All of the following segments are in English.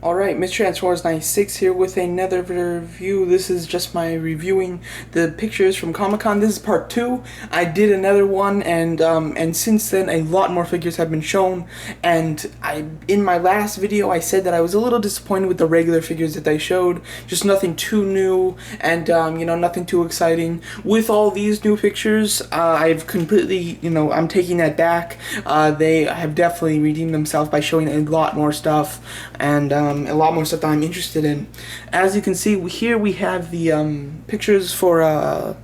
Alright, Mr. Transformers 96 here with another review. This is just my reviewing the pictures from Comic-Con. This is part 2. I did another one, and since then a lot more figures have been shown. And in my last video I said that I was a little disappointed with the regular figures that they showed. Just nothing too new, and nothing too exciting. With all these new pictures, I've completely, I'm taking that back. They have definitely redeemed themselves by showing a lot more stuff, and a lot more stuff that I'm interested in. As you can see here, we have the pictures for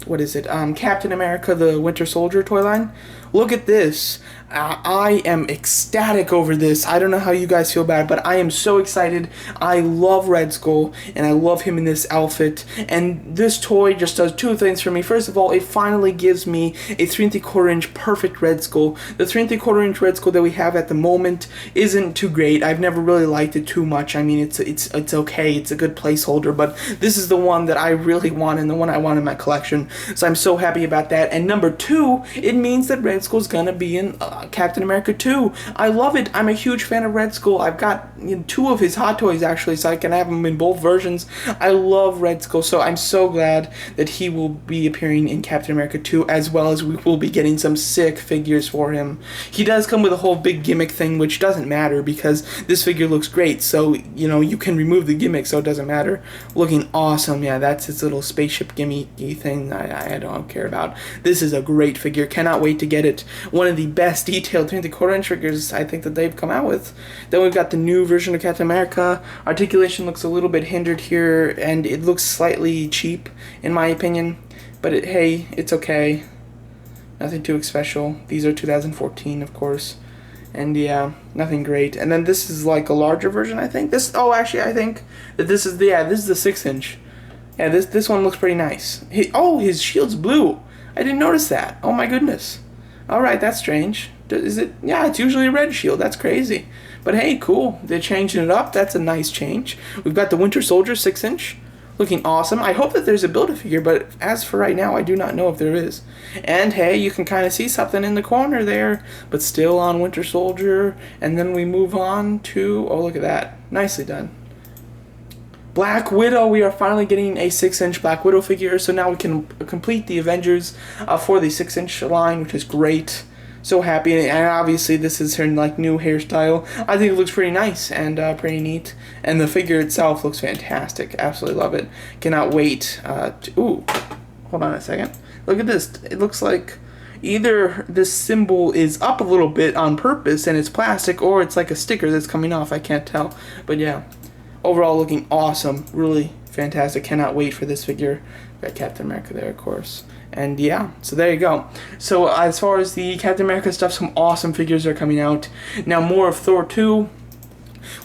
what is it? Captain America, the Winter Soldier toy line. Look at this. I am ecstatic over this. I don't know how you guys feel about it, but I am so excited. I love Red Skull, and I love him in this outfit. And this toy just does two things for me. First of all, it finally gives me a 3 3/4 inch perfect Red Skull. The 3 3/4 inch Red Skull that we have at the moment isn't too great. I've never really liked it too much. I mean, it's okay. It's a good placeholder, but this is the one that I really want and the one I want in my collection. So I'm so happy about that. And number two, it means that Red Skull's gonna be in Captain America 2. I love it. I'm a huge fan of Red Skull. I've got 2 of his Hot Toys actually, so I can have them in both versions. I love Red Skull, so I'm so glad that he will be appearing in Captain America 2, as well as we will be getting some sick figures for him. He does come with a whole big gimmick thing, which doesn't matter because this figure looks great, so you can remove the gimmick, so it doesn't matter. Looking awesome. Yeah, that's his little spaceship gimmicky thing I don't care about. This is a great figure. Cannot wait to get it. One of the best detailed 3 3/4 inch figures I think that they've come out with. Then we've got the new version of Captain America. Articulation looks a little bit hindered here, and it looks slightly cheap in my opinion, but hey, it's okay. Nothing too special. These are 2014, of course, and yeah, nothing great. And then this is like a larger version, I think. Actually, I think that this is the 6 inch. Yeah, this one looks pretty nice. His shield's blue. I didn't notice that. Oh my goodness. Alright, that's strange. Is it? Yeah, it's usually a red shield. That's crazy. But hey, cool. They're changing it up. That's a nice change. We've got the Winter Soldier 6 inch. Looking awesome. I hope that there's a Build-A-Figure, but as for right now, I do not know if there is. And hey, you can kind of see something in the corner there, but still on Winter Soldier. And then we move on to, oh, look at that. Nicely done. Black Widow, we are finally getting a 6 inch Black Widow figure, so now we can complete the Avengers for the 6 inch line, which is great. So happy, and obviously this is her new hairstyle. I think it looks pretty nice and pretty neat, and the figure itself looks fantastic. Absolutely love it. Cannot wait. Ooh, hold on a second. Look at this. It looks like either this symbol is up a little bit on purpose and it's plastic, or it's like a sticker that's coming off. I can't tell, but yeah. Overall looking awesome, really fantastic. Cannot wait for this figure. Got Captain America there, of course. And yeah, so there you go. So as far as the Captain America stuff, some awesome figures are coming out. Now more of Thor 2.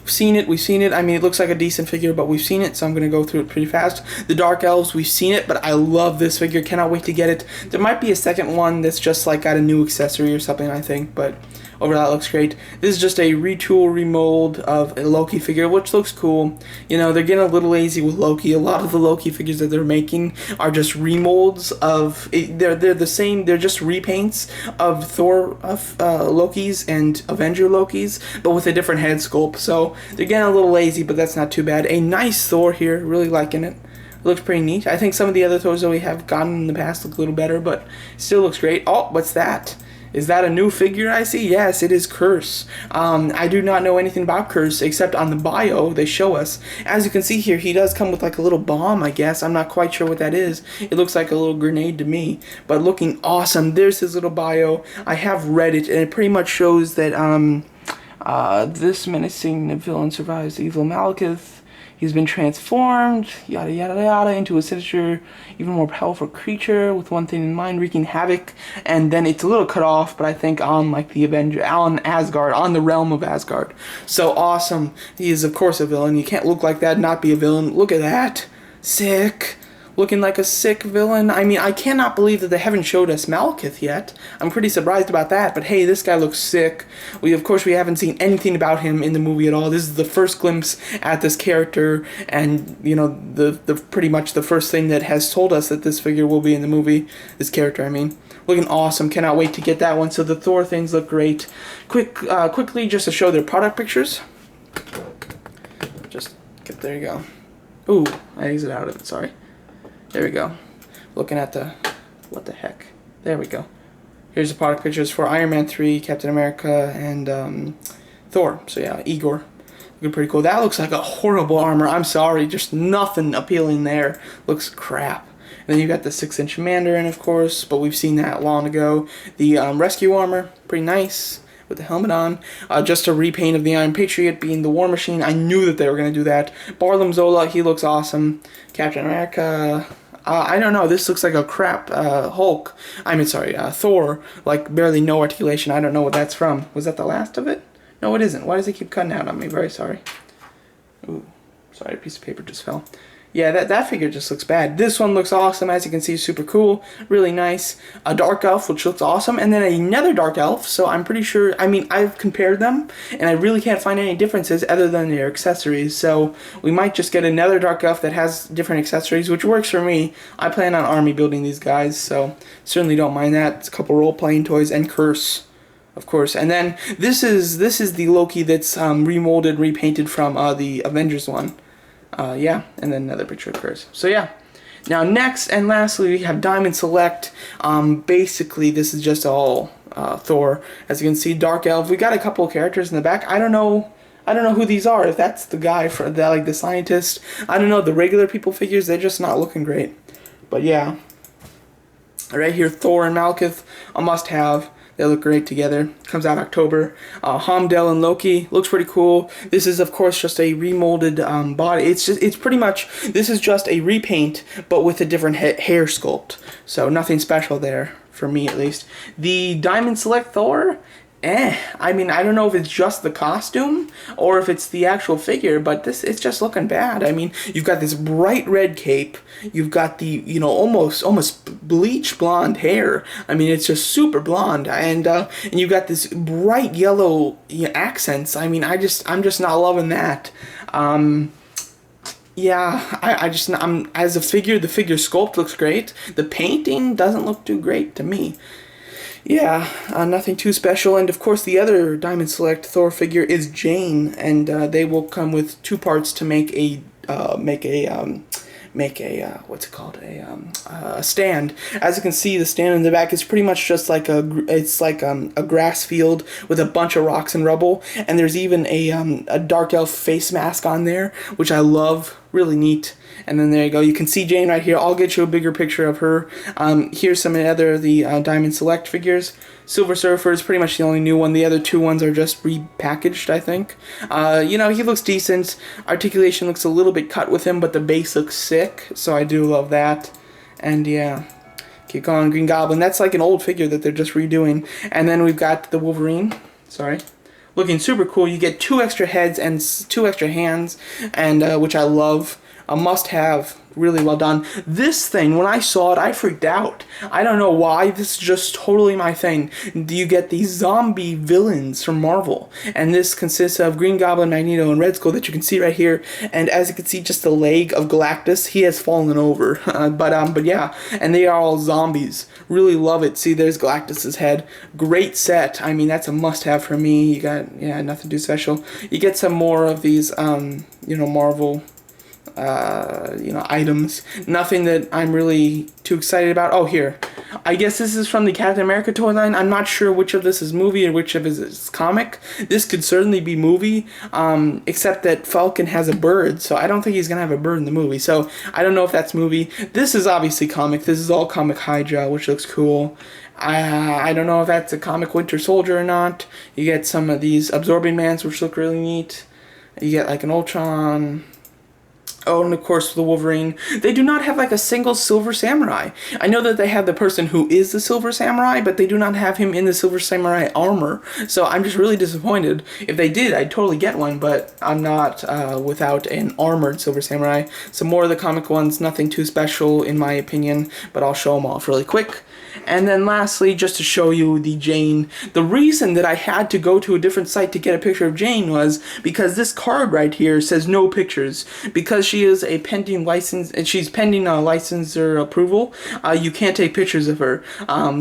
We've seen it. I mean, it looks like a decent figure, but we've seen it, so I'm going to go through it pretty fast. The Dark Elves, we've seen it, but I love this figure. Cannot wait to get it. There might be a second one that's just like got a new accessory or something, I think, but overall, that looks great. This is just a retool, remold of a Loki figure, which looks cool. They're getting a little lazy with Loki. A lot of the Loki figures that they're making are just remolds of. They're the same. They're just repaints of Thor Lokis and Avenger Lokis, but with a different head sculpt. So they're getting a little lazy, but that's not too bad. A nice Thor here. Really liking it. It looks pretty neat. I think some of the other Thors that we have gotten in the past look a little better, but still looks great. Oh, what's that? Is that a new figure I see? Yes, it is Curse. I do not know anything about Curse except on the bio they show us. As you can see here, he does come with like a little bomb, I guess. I'm not quite sure what that is. It looks like a little grenade to me, but looking awesome. There's his little bio. I have read it, and it pretty much shows that this menacing villain survives the evil Malekith. He's been transformed, yada yada yada, into a sinister, even more powerful creature with one thing in mind, wreaking havoc. And then it's a little cut off, but I think on like the Avenger, on Asgard, on the realm of Asgard. So awesome. He is of course a villain. You can't look like that and not be a villain. Look at that. Sick. Looking like a sick villain. I mean, I cannot believe that they haven't showed us Malekith yet. I'm pretty surprised about that, but hey, this guy looks sick. Of course, we haven't seen anything about him in the movie at all. This is the first glimpse at this character, and, the pretty much the first thing that has told us that this figure will be in the movie. This character, I mean. Looking awesome. Cannot wait to get that one. So the Thor things look great. Quickly, just to show their product pictures. Just get, there you go. Ooh, I exit out of it, sorry. There we go. Looking at the, what the heck. There we go. Here's the product pictures for Iron Man 3, Captain America, and Thor. So yeah, Igor. Looking pretty cool. That looks like a horrible armor. I'm sorry, just nothing appealing there. Looks crap. And then you got the 6-inch Mandarin, of course, but we've seen that long ago. The rescue armor, pretty nice, with the helmet on. Just a repaint of the Iron Patriot being the War Machine. I knew that they were going to do that. Barlam Zola, he looks awesome. Captain America, I don't know, this looks like a crap Hulk. I mean, sorry, Thor, like barely no articulation. I don't know what that's from. Was that the last of it? No, it isn't. Why does it keep cutting out on me? Very sorry. Ooh, sorry, a piece of paper just fell. Yeah, that figure just looks bad. This one looks awesome, as you can see, super cool, really nice. A Dark Elf, which looks awesome, and then another Dark Elf, so I'm pretty sure, I mean, I've compared them, and I really can't find any differences other than their accessories, so we might just get another Dark Elf that has different accessories, which works for me. I plan on army building these guys, so certainly don't mind that. It's a couple role-playing toys, and Curse, of course. And then this is the Loki that's remolded, repainted from the Avengers one. Yeah, and then another picture of Curse. So yeah. Now next and lastly we have Diamond Select. Basically this is just all Thor. As you can see, Dark Elf. We got a couple of characters in the back. I don't know who these are. If that's the guy for the, like, the scientist. I don't know. The regular people figures, they're just not looking great. But yeah. Right here, Thorin Malekith, a must-have. They look great together. Comes out October. Heimdall and Loki looks pretty cool. This is, of course, just a remolded body. It's pretty much, this is just a repaint, but with a different hair sculpt. So nothing special there, for me at least. The Diamond Select Thor, I mean, I don't know if it's just the costume or if it's the actual figure, but it's just looking bad. I mean, you've got this bright red cape. You've got the, you know, almost bleach blonde hair. I mean, it's just super blonde, and you've got this bright yellow accents. I mean, I'm just not loving that. Yeah, I'm as a figure, the figure sculpt looks great. The painting doesn't look too great to me. Yeah, nothing too special, and of course the other Diamond Select Thor figure is Jane, and they will come with 2 parts to make a what's it called, a stand. As you can see, the stand in the back is pretty much just like a grass field with a bunch of rocks and rubble, and there's even a Dark Elf face mask on there, which I love, really neat. And then there you go. You can see Jane right here. I'll get you a bigger picture of her. Here's some other of the Diamond Select figures. Silver Surfer is pretty much the only new one. The other 2 ones are just repackaged, I think. You know, he looks decent. Articulation looks a little bit cut with him, but the base looks sick, so I do love that. And yeah, keep going. Green Goblin. That's like an old figure that they're just redoing. And then we've got the Wolverine. Sorry. Looking super cool. You get 2 extra heads and 2 extra hands, and which I love. A must-have, really well done. This thing, when I saw it, I freaked out. I don't know why, this is just totally my thing. You get these zombie villains from Marvel, and this consists of Green Goblin, Magneto, and Red Skull that you can see right here, and as you can see, just the leg of Galactus, he has fallen over. But yeah, and they are all zombies. Really love it. See, there's Galactus's head. Great set. I mean, that's a must-have for me. You got, yeah, nothing too special. You get some more of these, you know, Marvel you know, items. Nothing that I'm really too excited about. Oh, here. I guess this is from the Captain America toy line. I'm not sure which of this is movie and which of this is comic. This could certainly be movie, except that Falcon has a bird, so I don't think he's going to have a bird in the movie. So I don't know if that's movie. This is obviously comic. This is all comic Hydra, which looks cool. I don't know if that's a comic Winter Soldier or not. You get some of these Absorbing Mans, which look really neat. You get like an Ultron. Oh, and of course the Wolverine. They do not have like a single Silver Samurai. I know that they have the person who is the Silver Samurai, but they do not have him in the Silver Samurai armor. So I'm just really disappointed. If they did, I'd totally get one, but I'm not without an armored Silver Samurai. Some more of the comic ones, nothing too special in my opinion, but I'll show them off really quick. And then lastly, just to show you the Jane, the reason that I had to go to a different site to get a picture of Jane was because this card right here says no pictures. Because she is a pending license, and she's pending licensor approval, you can't take pictures of her.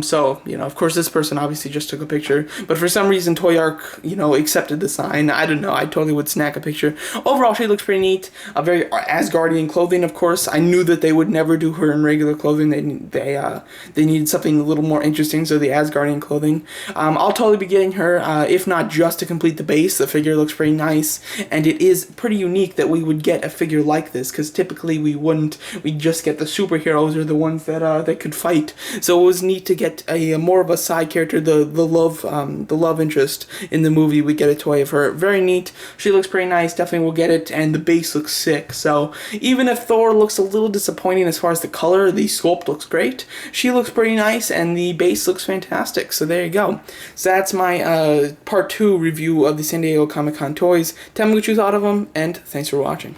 So, you know, of course this person obviously just took a picture, but for some reason Toy Arc, you know, accepted the sign. I don't know, I totally would snack a picture. Overall, she looks pretty neat. A very Asgardian clothing, of course. I knew that they would never do her in regular clothing. They needed something a little more interesting, so the Asgardian clothing. I'll totally be getting her, if not just to complete the base. The figure looks pretty nice, and it is pretty unique that we would get a figure like this, because typically we wouldn't. We'd just get the superheroes or the ones that could fight. So it was neat to get a more of a side character, the love interest in the movie. We get a toy of her. Very neat. She looks pretty nice. Definitely will get it, and the base looks sick. So even if Thor looks a little disappointing as far as the color, the sculpt looks great. She looks pretty nice, and the base looks fantastic. So there you go. So that's my part 2 review of the San Diego Comic-Con toys. Tell me what you thought of them, and thanks for watching.